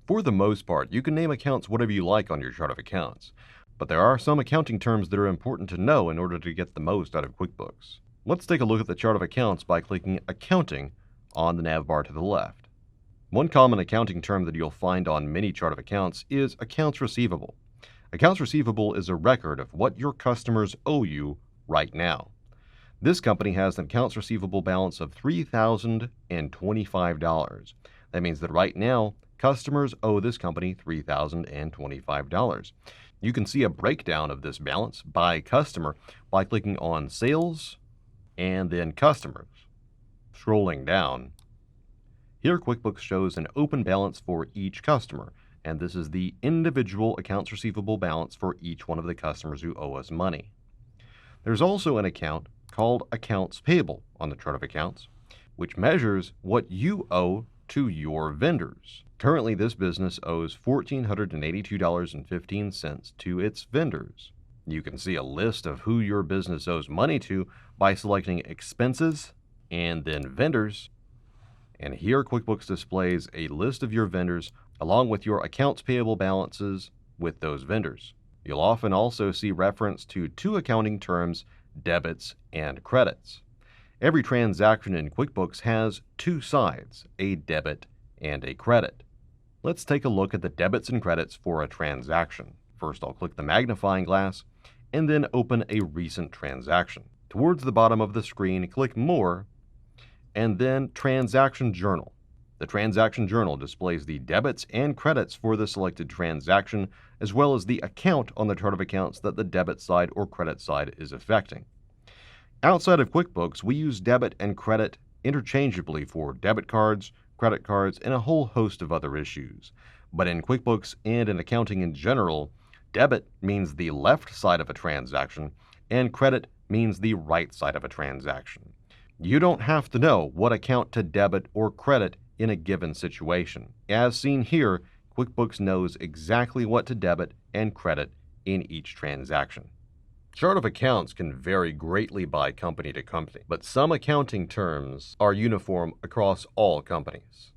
For the most part, you can name accounts whatever you like on your chart of accounts, but there are some accounting terms that are important to know in order to get the most out of QuickBooks. Let's take a look at the chart of accounts by clicking Accounting on the nav bar to the left. One common accounting term that you'll find on many chart of accounts is accounts receivable. Accounts receivable is a record of what your customers owe you right now. This company has an accounts receivable balance of $3,025. That means that right now, customers owe this company $3,025. You can see a breakdown of this balance by customer by clicking on Sales and then Customers. Scrolling down, here QuickBooks shows an open balance for each customer, and this is the individual accounts receivable balance for each one of the customers who owe us money. There's also an account called Accounts Payable on the chart of accounts, which measures what you owe to your vendors. Currently, this business owes $1,482.15 to its vendors. You can see a list of who your business owes money to by selecting Expenses and then Vendors. And here QuickBooks displays a list of your vendors along with your accounts payable balances with those vendors. You'll often also see reference to two accounting terms, debits and credits. Every transaction in QuickBooks has two sides, a debit and a credit. Let's take a look at the debits and credits for a transaction. First, I'll click the magnifying glass and then open a recent transaction. Towards the bottom of the screen, click More and then Transaction Journal. The Transaction Journal displays the debits and credits for the selected transaction, as well as the account on the chart of accounts that the debit side or credit side is affecting. Outside of QuickBooks, we use debit and credit interchangeably for debit cards, credit cards, and a whole host of other issues. But in QuickBooks and in accounting in general, debit means the left side of a transaction, and credit means the right side of a transaction. You don't have to know what account to debit or credit in a given situation. As seen here, QuickBooks knows exactly what to debit and credit in each transaction. Chart of accounts can vary greatly by company to company, but some accounting terms are uniform across all companies.